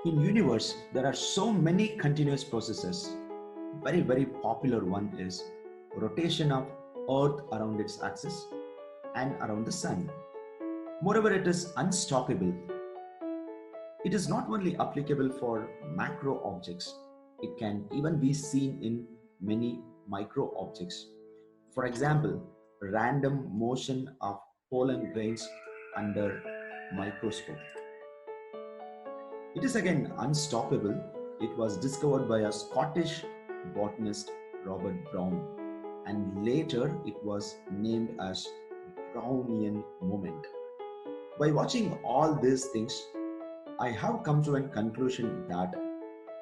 In universe, there are so many continuous processes. Very popular one is rotation of Earth around its axis and around the Sun. Moreover, it is unstoppable. It is not only applicable for macro objects, it can even be seen in many micro objects. For example, random motion of pollen grains under microscope. It is again unstoppable. It was discovered by a Scottish botanist, Robert Brown, and later it was named as Brownian moment. By watching all these things, I have come to a conclusion that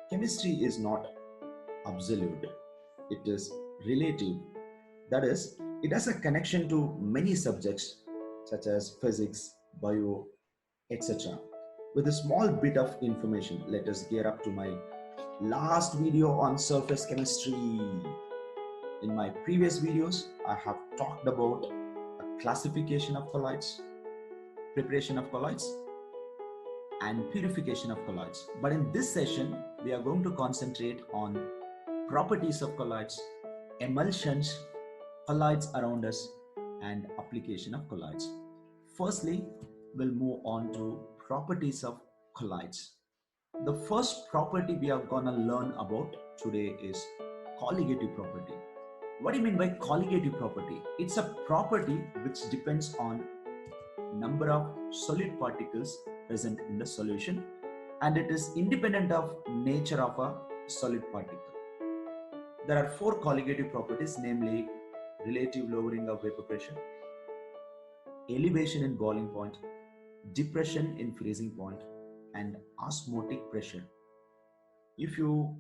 chemistry is not absolute. It is relative. That is, it has a connection to many subjects such as physics, bio, etc. With a small bit of information, let us gear up to my last video on surface chemistry. In my previous videos, I have talked about a classification of colloids, preparation of colloids, and purification of colloids. But in this session, we are going to concentrate on properties of colloids, emulsions, colloids around us, and application of colloids. Firstly, we'll move on to properties of colloids. The first property we are gonna learn about today is colligative property. What do you mean by colligative property? It's a property which depends on number of solid particles present in the solution, and it is independent of nature of a solid particle. There are four colligative properties, namely relative lowering of vapor pressure, elevation in boiling point, depression in freezing point, and osmotic pressure. If you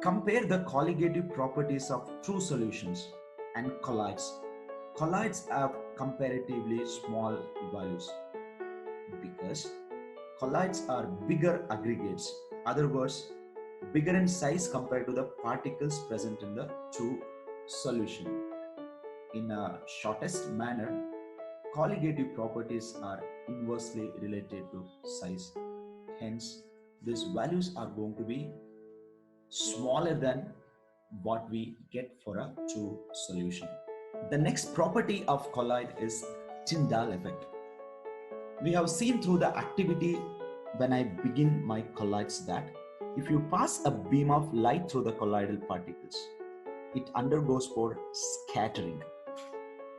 compare the colligative properties of true solutions and colloids, colloids have comparatively small values because colloids are bigger aggregates. Other words, bigger in size compared to the particles present in the true solution. In a shortest manner, colligative properties are inversely related to size. Hence, these values are going to be smaller than what we get for a true solution. The next property of colloid is Tyndall effect. We have seen through the activity when I begin my colloids that if you pass a beam of light through the colloidal particles, it undergoes for scattering.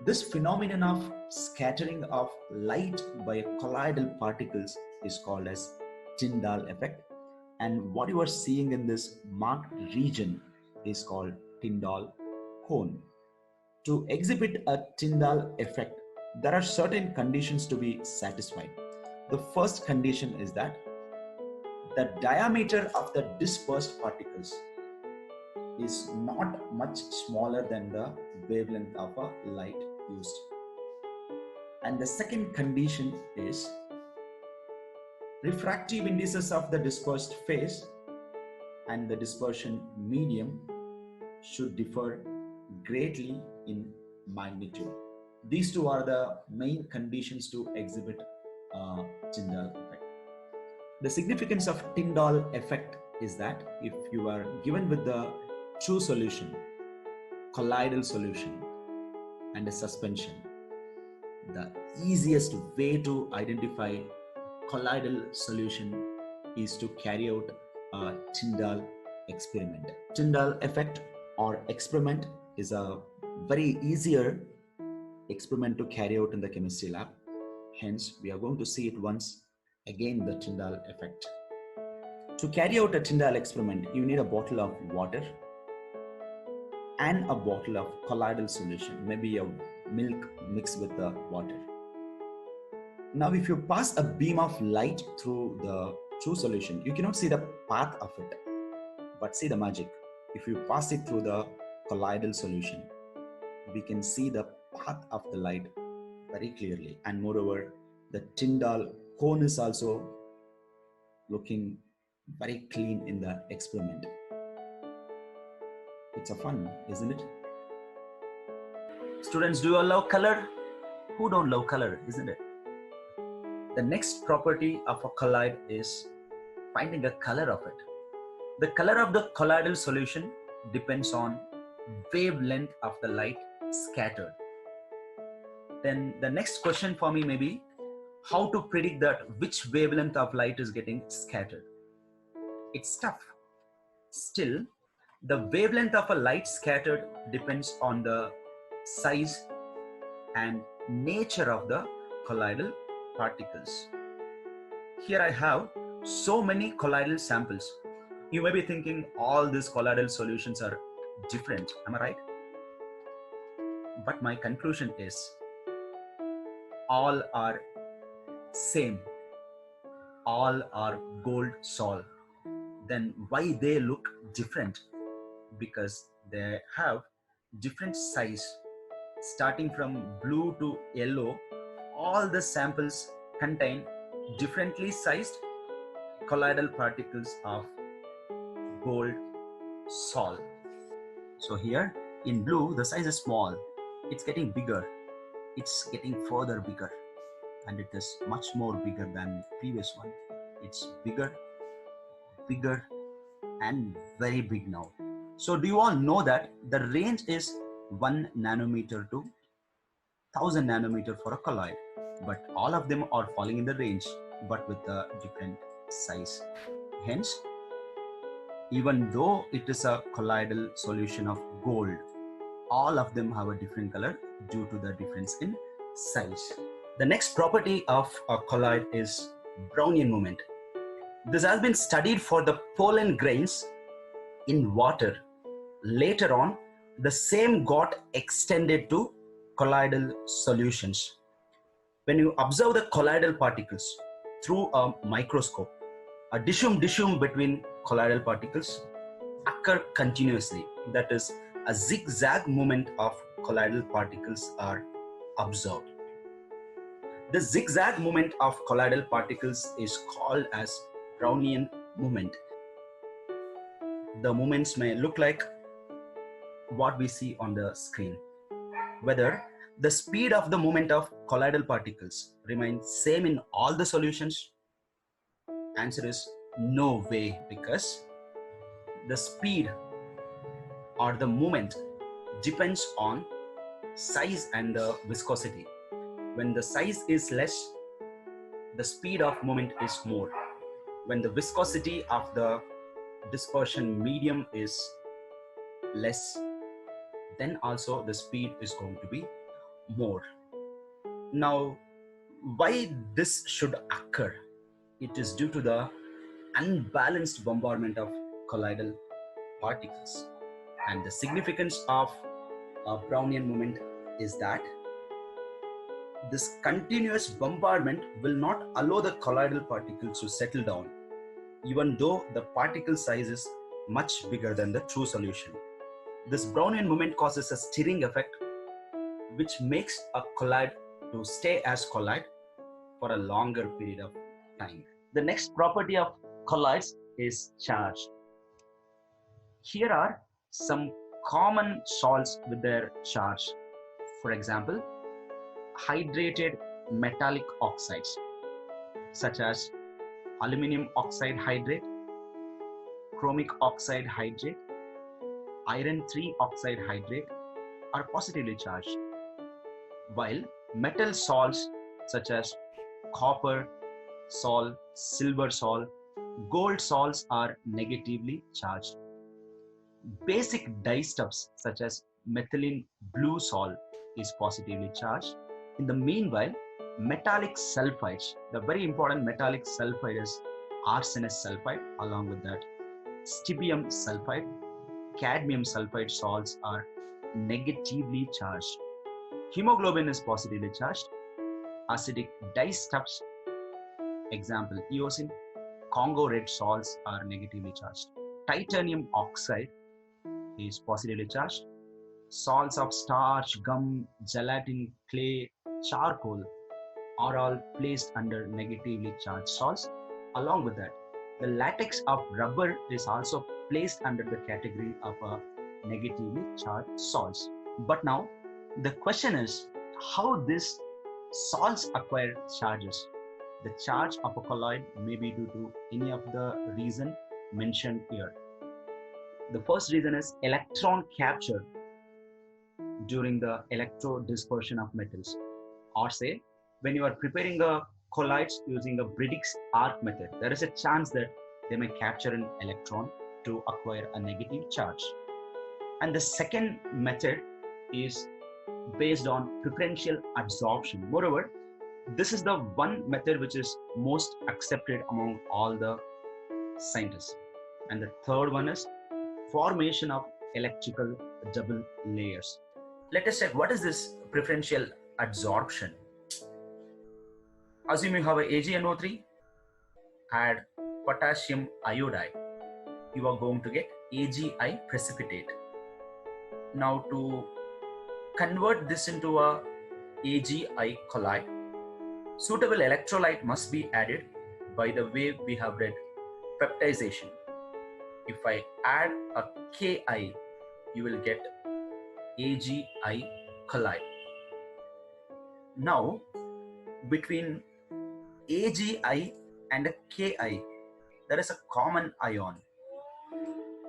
This phenomenon of scattering of light by colloidal particles is called as Tyndall effect, and what you are seeing in this marked region is called Tyndall cone. To exhibit a Tyndall effect, there are certain conditions to be satisfied. The first condition is that the diameter of the dispersed particles is not much smaller than the wavelength of a light used. And the second condition is refractive indices of the dispersed phase and the dispersion medium should differ greatly in magnitude. These two are the main conditions to exhibit Tyndall effect. The significance of Tyndall effect is that if you are given with the true solution, colloidal solution, and a suspension, the easiest way to identify colloidal solution is to carry out a Tyndall experiment. Tyndall effect or experiment is a very easier experiment to carry out in the chemistry lab. Hence, we are going to see it once again, the Tyndall effect. To carry out a Tyndall experiment, you need a bottle of water and a bottle of colloidal solution, maybe a milk mixed with the water. Now, if you pass a beam of light through the true solution, you cannot see the path of it, but see the magic. If you pass it through the colloidal solution, we can see the path of the light very clearly. And moreover, the Tyndall cone is also looking very clean in the experiment. It's a fun, isn't it? Students, do you all love color? Who don't love color, isn't it? The next property of a colloid is finding a color of it. The color of the colloidal solution depends on wavelength of the light scattered. Then the next question for me may be how to predict that which wavelength of light is getting scattered. It's tough. Still, the wavelength of a light scattered depends on the size and nature of the colloidal particles. Here I have so many colloidal samples. You may be thinking all these colloidal solutions are different, am I right? But my conclusion is all are same, all are gold sol. Then why they look different? Because they have different size. Starting from blue to yellow, all the samples contain differently sized colloidal particles of gold sol. So here in blue, the size is small. It's getting bigger. It's getting further bigger. And it is much more bigger than previous one. It's bigger, bigger, and very big now. So do you all know that the range is 1 nanometer to 1000 nanometer for a colloid, but all of them are falling in the range, but with a different size. Hence, even though it is a colloidal solution of gold, all of them have a different color due to the difference in size. The next property of a colloid is Brownian movement. This has been studied for the pollen grains in water. Later on, the same got extended to colloidal solutions. When you observe the colloidal particles through a microscope, a dishum between colloidal particles occur continuously. That is, a zigzag movement of colloidal particles are observed. The zigzag movement of colloidal particles is called as Brownian movement. The movements may look like what we see on the screen. Whether the speed of the movement of colloidal particles remains same in all the solutions? Answer is no way, because the speed or the movement depends on size and the viscosity. When the size is less, the speed of movement is more. When the viscosity of the dispersion medium is less, then also the speed is going to be more. Now, why this should occur? It is due to the unbalanced bombardment of colloidal particles. And the significance of a Brownian movement is that this continuous bombardment will not allow the colloidal particles to settle down, even though the particle size is much bigger than the true solution. This Brownian movement causes a stirring effect, which makes a colloid to stay as colloid for a longer period of time. The next property of colloids is charge. Here are some common salts with their charge. For example, hydrated metallic oxides such as aluminum oxide hydrate, chromic oxide hydrate, iron 3 oxide hydrate are positively charged, while metal salts such as copper salt, silver salt, gold salts are negatively charged. Basic dyestuffs such as methylene blue salt is positively charged. In the meanwhile, metallic sulfides, the very important metallic sulfide is arsenous sulfide, along with that stibbium sulfide, cadmium sulfide salts are negatively charged. Hemoglobin is positively charged. Acidic dyestuffs, example eosin, Congo red salts are negatively charged. Titanium oxide is positively charged. Salts of starch, gum, gelatin, clay, charcoal are all placed under negatively charged salts. Along with that, the latex of rubber is also placed under the category of negatively charged salts. But now the question is how these salts acquire charges. The charge of a colloid may be due to any of the reason mentioned here. The first reason is electron capture during the electrodispersion of metals, or say when you are preparing a colloids using a Briggs arc method, there is a chance that they may capture an electron to acquire a negative charge. And the second method is based on preferential adsorption. Moreover, this is the one method which is most accepted among all the scientists. And the third one is formation of electrical double layers. Let us check what is this preferential adsorption. Assume you have a AgNO3, add potassium iodide, you are going to get AgI precipitate. Now to convert this into a AgI colloid, suitable electrolyte must be added by the way we have read peptization. If I add a Ki, you will get AgI colloid. Now between AgI and a Ki, there is a common ion.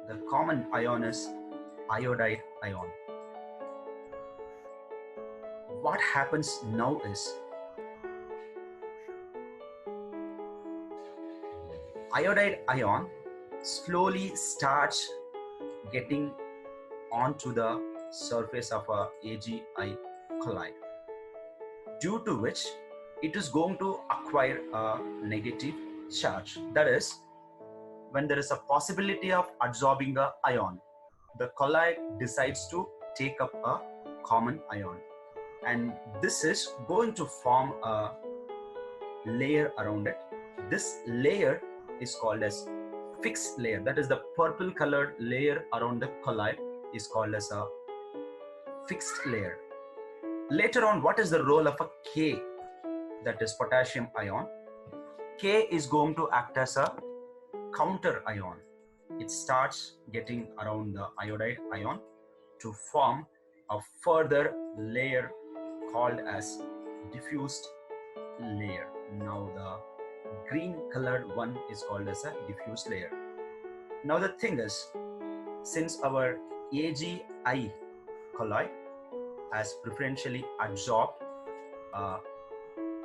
The common ion is iodide ion. What happens now is iodide ion slowly starts getting onto the surface of a AgI colloid, due to which it is going to acquire a negative charge. That is, when there is a possibility of absorbing an ion, the colloid decides to take up a common ion, and this is going to form a layer around it. This layer is called as fixed layer. That is, the purple colored layer around the colloid is called as a fixed layer. Later on, what is the role of a K, that is potassium ion? K is going to act as a counter ion. It starts getting around the iodide ion to form a further layer called as diffused layer. Now the green colored one is called as a diffused layer. Now the thing is, since our AgI colloid has preferentially absorbed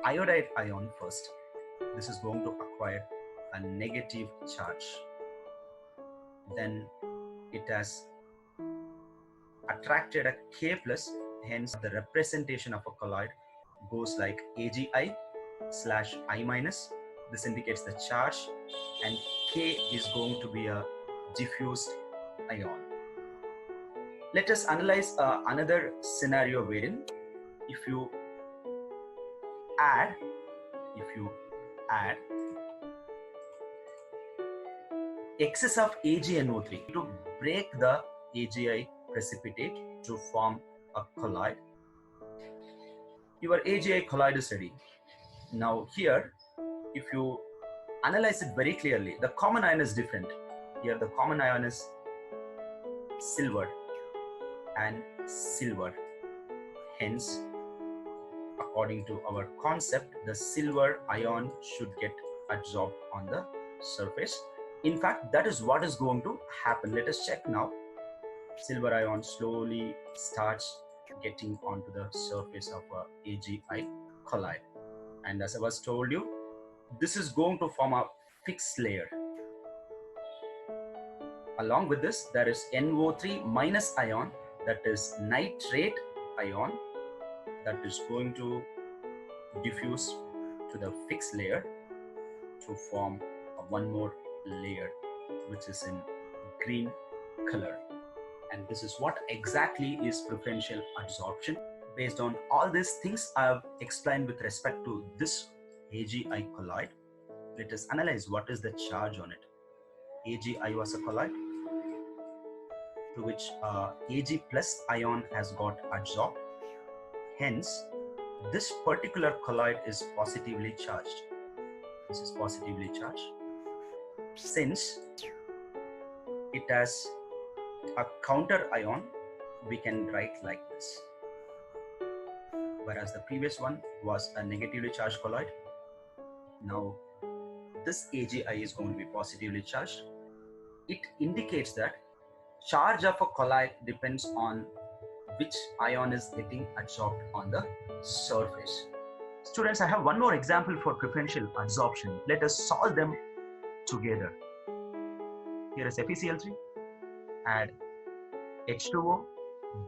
iodide ion first, this is going to acquire a negative charge. Then it has attracted a K plus, hence the representation of a colloid goes like AgI/I minus. This indicates the charge, and K is going to be a diffused ion. Let us analyze another scenario wherein if you add excess of AgNO3 to break the AgI precipitate to form a colloid, your AgI colloid is ready. Now here, if you analyze it very clearly, the common ion is different. Here the common ion is silver and silver. Hence, according to our concept, the silver ion should get absorbed on the surface. In fact, that is what is going to happen. Let us check now. Silver ion slowly starts getting onto the surface of a AgI colloid. And as I was told you, this is going to form a fixed layer. Along with this, there is NO3 minus ion, that is nitrate ion, that is going to diffuse to the fixed layer to form one more layer, which is in green color. And this is what exactly is preferential adsorption. Based on all these things I have explained with respect to this AgI colloid, let us analyze what is the charge on it. AgI was a colloid to which Ag plus ion has got adsorbed. Hence, this particular colloid is positively charged. This is positively charged. Since it has a counter ion, we can write like this. Whereas the previous one was a negatively charged colloid, Now, this AgI is going to be positively charged. It indicates that charge of a colloid depends on which ion is getting adsorbed on the surface. Students, I have one more example for preferential adsorption. Let us solve them together. Here is FeCl3, add H2O,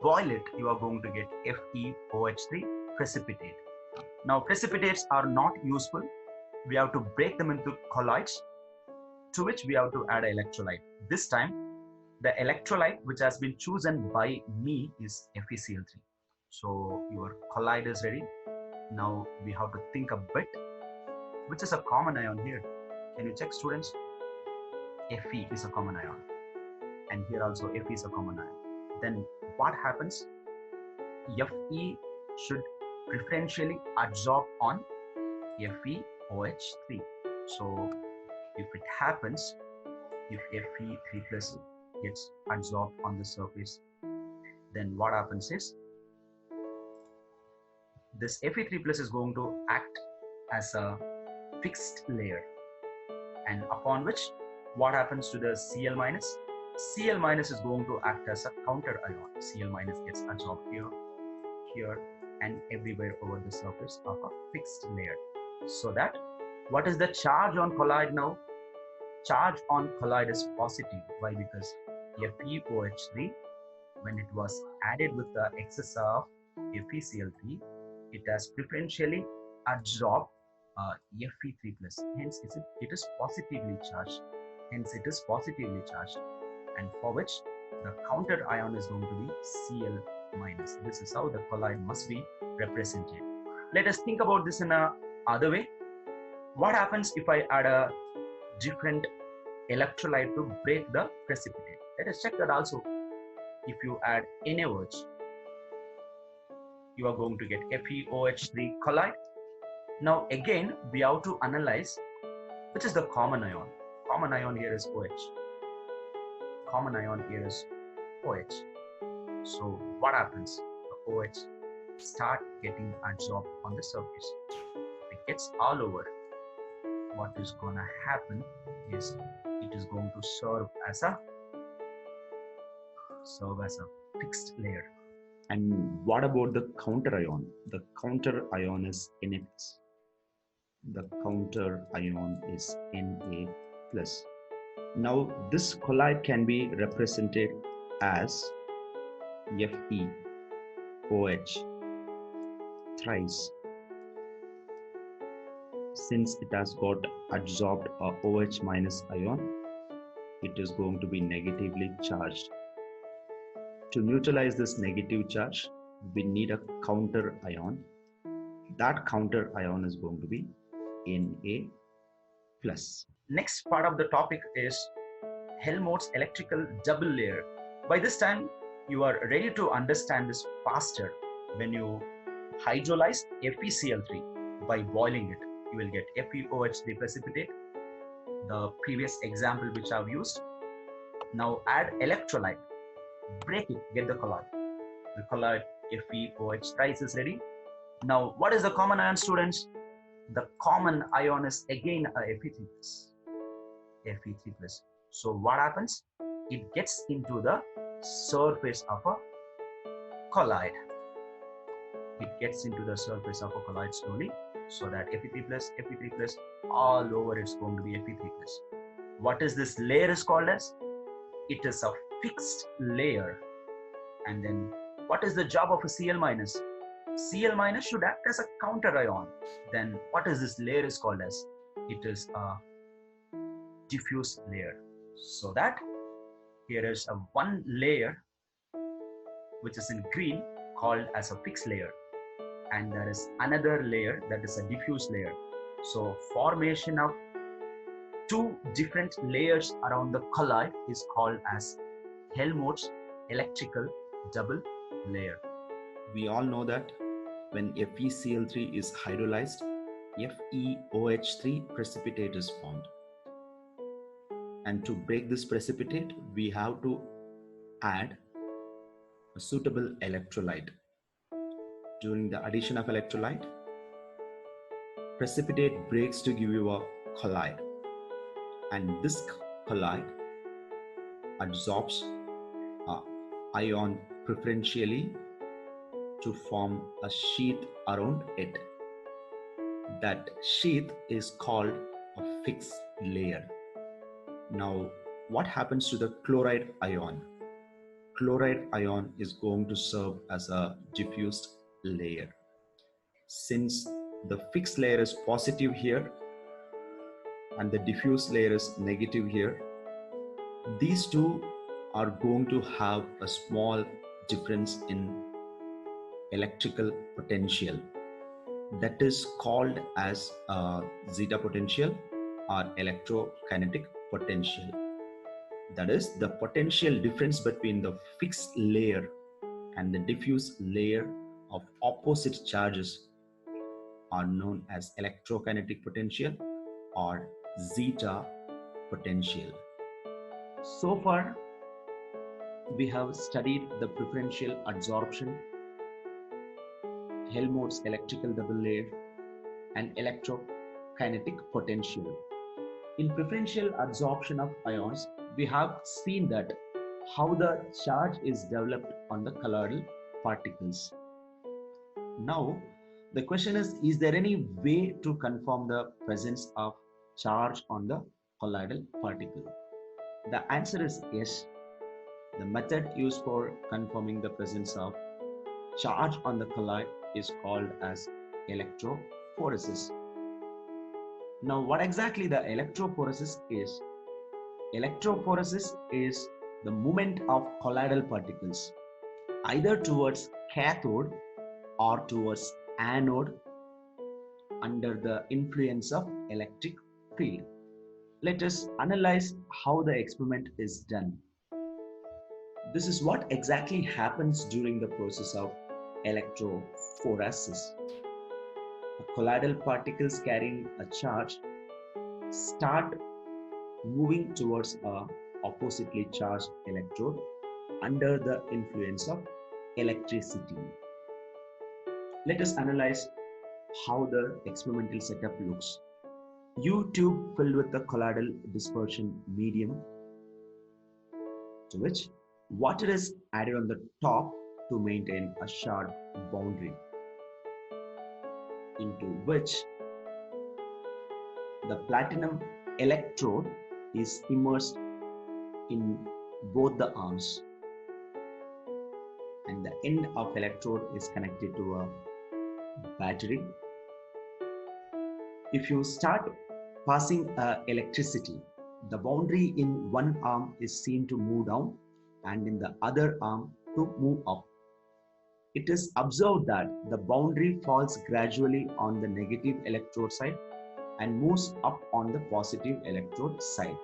boil it, you are going to get FeOH3 precipitate. Now, precipitates are not useful. We have to break them into colloids, to which we have to add an electrolyte. This time, the electrolyte which has been chosen by me is FeCl3. So your colloid is ready. Now we have to think a bit, which is a common ion here. Can you check, students? Fe is a common ion, and here also Fe is a common ion. Then what happens? Fe should preferentially adsorb on FeOH3. So if it happens, if Fe3 plus gets adsorbed on the surface, then what happens is this Fe3 plus is going to act as a fixed layer, and upon which what happens to the Cl minus? Cl minus is going to act as a counter ion. Cl minus gets adsorbed here, here, and everywhere over the surface of a fixed layer. So that what is the charge on colloid now? Charge on colloid is positive. Why? Because FeOH3, when it was added with the excess of FeCl3, it has preferentially adsorbed Fe3 plus. Hence, it is positively charged. Hence, it is positively charged, and for which the counter ion is going to be Cl minus. This is how the colloid must be represented. Let us think about this in a other way. What happens if I add a different electrolyte to break the precipitate? Let us check that also. If you add NaOH, you are going to get FeOH3 colloid. Now again, we have to analyze which is the common ion. Common ion here is OH. Common ion here is OH. So what happens? The OH start getting adsorbed on the surface. If it gets all over, what is going to happen is it is going to serve as a fixed layer. And what about the counter ion? The counter ion is Na+. The counter ion is Na+. Now this colloid can be represented as FeOH thrice. Since it has got adsorbed a OH minus ion, it is going to be negatively charged. To neutralize this negative charge, we need a counter ion. That counter ion is going to be Na+. Next part of the topic is Helmholtz electrical double layer. By this time, you are ready to understand this faster. When you hydrolyze FeCl3 by boiling it, you will get FeOH3 precipitate. The previous example which I have used. Now add electrolyte, break it, get the colloid. The colloid FeOH thrice is ready. Now what is the common ion, students? The common ion is again a Fe3 plus. Fe3 plus. So what happens? It gets into the surface of a colloid. It gets into the surface of a colloid slowly, so that Fe3 plus, all over it's going to be Fe3 plus. What is this layer is called as? It is a fixed layer. And then what is the job of a Cl minus? Cl minus should act as a counter ion. Then what is this layer is called as? It is a diffuse layer. So that here is a one layer which is in green called as a fixed layer, and there is another layer that is a diffuse layer. So formation of two different layers around the colloid is called as Helmholtz electrical double layer. We all know that when FeCl3 is hydrolyzed, FeOH3 precipitate is formed. And to break this precipitate, we have to add a suitable electrolyte. During the addition of electrolyte, precipitate breaks to give you a colloid, and this colloid absorbs ion preferentially to form a sheath around it. That sheath is called a fixed layer. Now, what happens to the chloride ion? Chloride ion is going to serve as a diffused layer. Since the fixed layer is positive here and the diffuse layer is negative here, these two are going to have a small difference in electrical potential. That is called as zeta potential or electrokinetic potential. That is, the potential difference between the fixed layer and the diffuse layer of opposite charges are known as electrokinetic potential or zeta potential. So far, we have studied the preferential adsorption, Helmholtz electrical double layer, and electrokinetic potential. In preferential adsorption of ions, we have seen that how the charge is developed on the colloidal particles. Now, the question is there any way to confirm the presence of charge on the colloidal particle? The answer is yes. The method used for confirming the presence of charge on the colloid is called as electrophoresis. Now, what exactly the electrophoresis is? Electrophoresis is the movement of colloidal particles either towards cathode or towards anode under the influence of electric field. Let us analyze how the experiment is done. This is what exactly happens during the process of electrophoresis. Colloidal particles carrying a charge start moving towards a oppositely charged electrode under the influence of electricity. Let us analyze how the experimental setup looks. U-tube filled with the colloidal dispersion medium, to which water is added on the top to maintain a sharp boundary, into which the platinum electrode is immersed in both the arms, and the end of electrode is connected to a battery. If you start passing electricity, the boundary in one arm is seen to move down and in the other arm to move up. It is observed that the boundary falls gradually on the negative electrode side and moves up on the positive electrode side.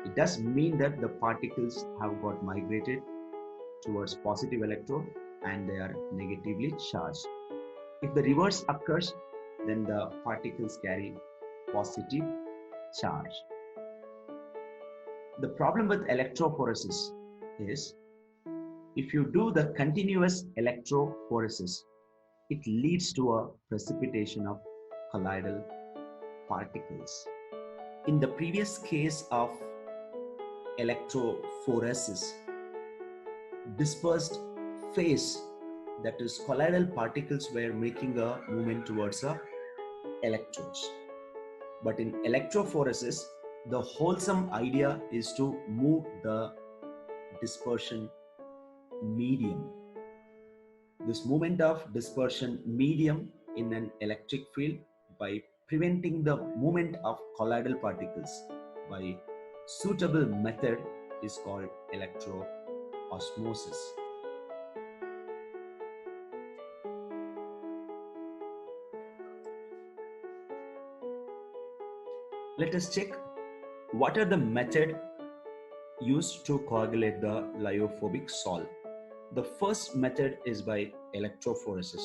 It does mean that the particles have got migrated towards positive electrode and they are negatively charged. If the reverse occurs, then the particles carry positive charge. The problem with electrophoresis is if you do the continuous electrophoresis, it leads to a precipitation of colloidal particles. In the previous case of electrophoresis, dispersed phase, that is colloidal particles, were making a movement towards the electrodes. But in electrophoresis, the wholesome idea is to move the dispersion medium. This movement of dispersion medium in an electric field by preventing the movement of colloidal particles by suitable method is called electroosmosis. Let us check what are the methods used to coagulate the lyophobic salt. The first method is by electrophoresis.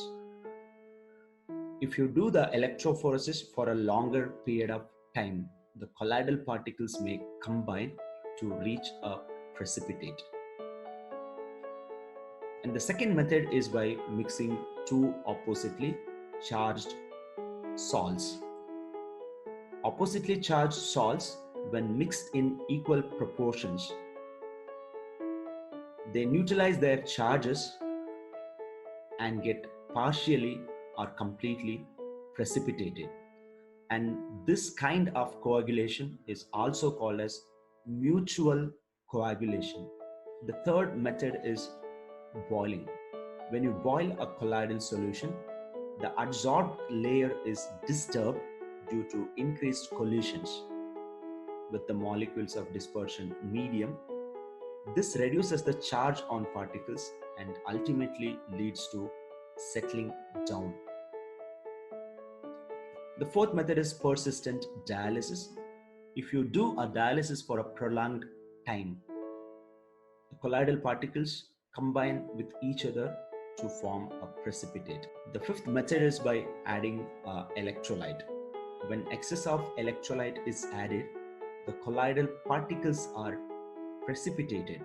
If you do the electrophoresis for a longer period of time, the colloidal particles may combine to reach a precipitate. And the second method is by mixing two oppositely charged salts. Oppositely charged salts, when mixed in equal proportions, they neutralize their charges and get partially or completely precipitated. And this kind of coagulation is also called as mutual coagulation. The third method is boiling. When you boil a colloidal solution, the adsorbed layer is disturbed due to increased collisions with the molecules of dispersion medium. This reduces the charge on particles and ultimately leads to settling down. The fourth method is persistent dialysis. If you do a dialysis for a prolonged time, the colloidal particles combine with each other to form a precipitate. The fifth method is by adding electrolyte. When excess of electrolyte is added, the colloidal particles are precipitated.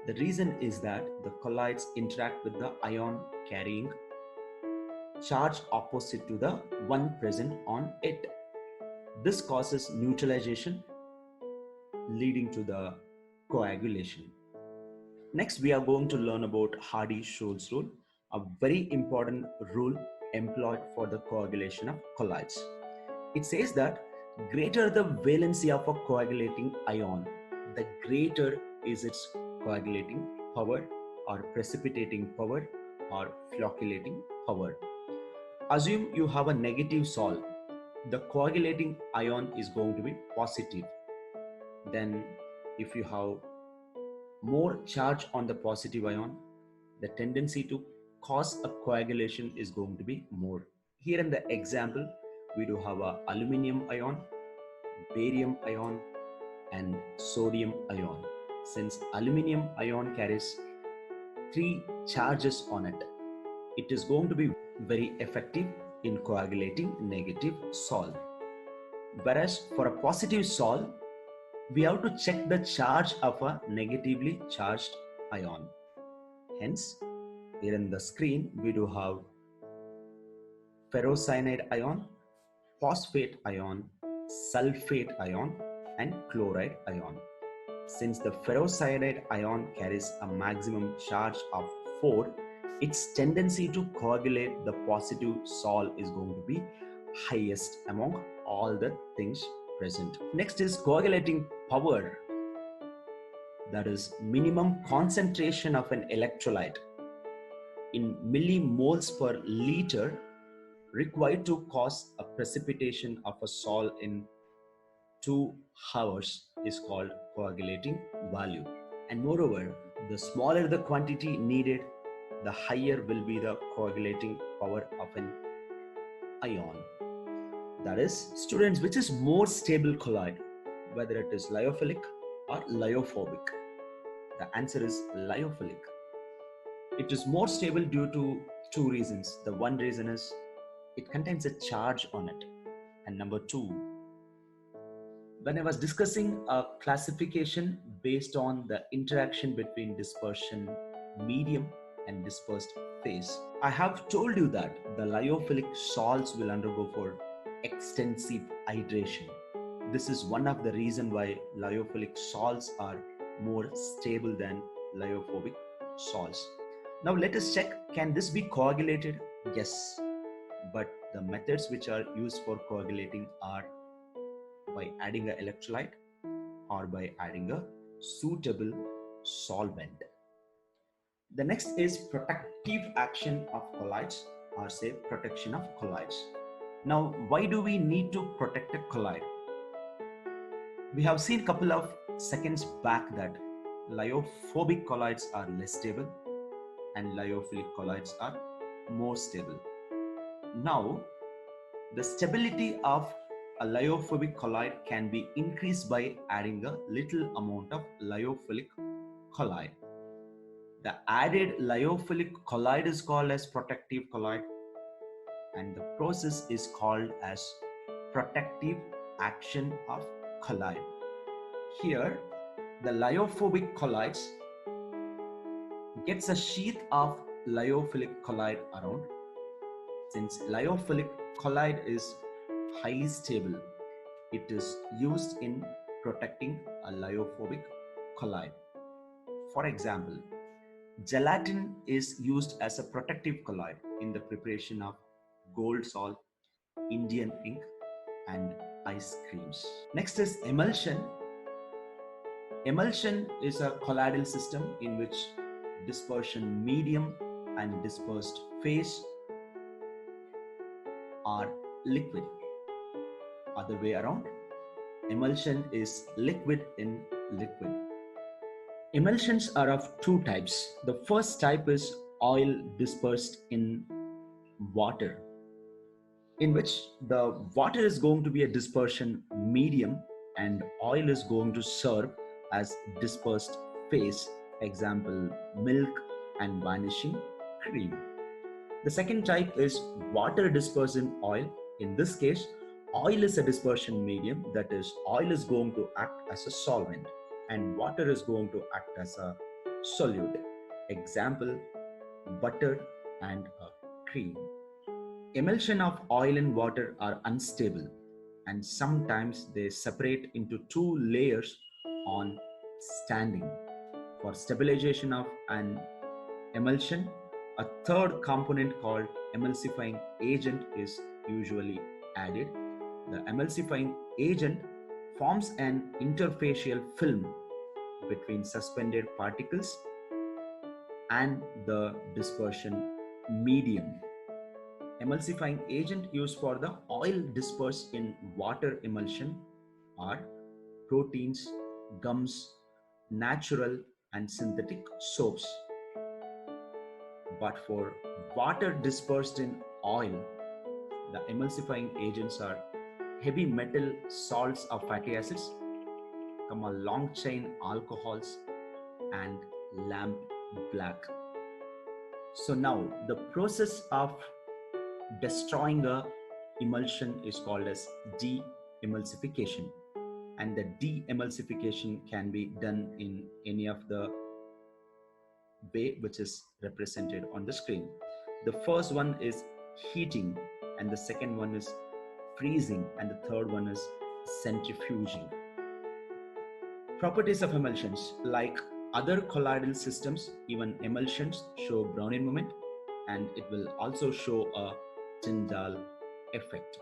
The reason is that the colloids interact with the ion carrying charge opposite to the one present on it. This causes neutralization, leading to the coagulation. Next, we are going to learn about Hardy-Schulze rule, a very important rule employed for the coagulation of colloids. It says that greater the valency of a coagulating ion, the greater is its coagulating power or precipitating power or flocculating power. Assume you have a negative sol. The coagulating ion is going to be positive. Then if you have more charge on the positive ion, the tendency to cause a coagulation is going to be more. Here in the example, we do have a aluminium ion, barium ion, and sodium ion. Since aluminium ion carries 3 charges on it, it is going to be very effective in coagulating negative sol. Whereas for a positive sol, we have to check the charge of a negatively charged ion. Hence, here in the screen, we do have ferrocyanide ion, phosphate ion, sulfate ion, and chloride ion. Since the ferrocyanide ion carries a maximum charge of 4, its tendency to coagulate the positive sol is going to be highest among all the things present. Next is coagulating power, that is minimum concentration of an electrolyte in millimoles per liter required to cause a precipitation of a sol in 2 hours is called coagulating value. And moreover, the smaller the quantity needed, the higher will be the coagulating power of an ion. That is, students, which is more stable colloid, whether it is lyophilic or lyophobic? The answer is lyophilic. It is more stable due to 2 reasons. The one reason is it contains a charge on it. And number 2, when I was discussing a classification based on the interaction between dispersion medium and dispersed phase, I have told you that the lyophilic salts will undergo for extensive hydration. This is one of the reasons why lyophilic salts are more stable than lyophobic salts. Now let us check, can this be coagulated? Yes, but the methods which are used for coagulating are by adding an electrolyte or by adding a suitable solvent. The next is protective action of colloids, or say protection of colloids. Now, why do we need to protect a colloid? We have seen a couple of seconds back that lyophobic colloids are less stable and lyophilic colloids are more stable. Now, the stability of a lyophobic colloid can be increased by adding a little amount of lyophilic colloid. The added lyophilic colloid is called as protective colloid, and the process is called as protective action of colloid. Here, the lyophobic colloids gets a sheath of lyophilic colloid around. Since lyophilic colloid is highly stable, it is used in protecting a lyophobic colloid. For example, gelatin is used as a protective colloid in the preparation of gold salt, Indian ink, and ice creams. Next is emulsion. Emulsion is a colloidal system in which dispersion medium and dispersed phase are liquid. Other way around, emulsion is liquid in liquid. Emulsions are of two types. The first type is oil dispersed in water, in which the water is going to be a dispersion medium and oil is going to serve as dispersed phase, example milk and vanishing cream. The second type is water dispersed in oil. In this case, oil is a dispersion medium, that is, oil is going to act as a solvent and water is going to act as a solute, example butter and cream. Emulsion of oil and water are unstable and sometimes they separate into two layers on standing. For stabilization of an emulsion, a third component called emulsifying agent is usually added. The emulsifying agent forms an interfacial film between suspended particles and the dispersion medium. Emulsifying agent used for the oil dispersed in water emulsion are proteins, gums, natural and synthetic soaps. But for water dispersed in oil, the emulsifying agents are heavy metal salts of fatty acids, long chain alcohols, and lamp black. So now the process of destroying a emulsion is called as de-emulsification, and the de-emulsification can be done in any of the way which is represented on the screen. The first one is heating, and the second one is freezing, and the third one is centrifuging. Properties of emulsions: like other colloidal systems, even emulsions show Brownian moment, and it will also show a Tyndall effect.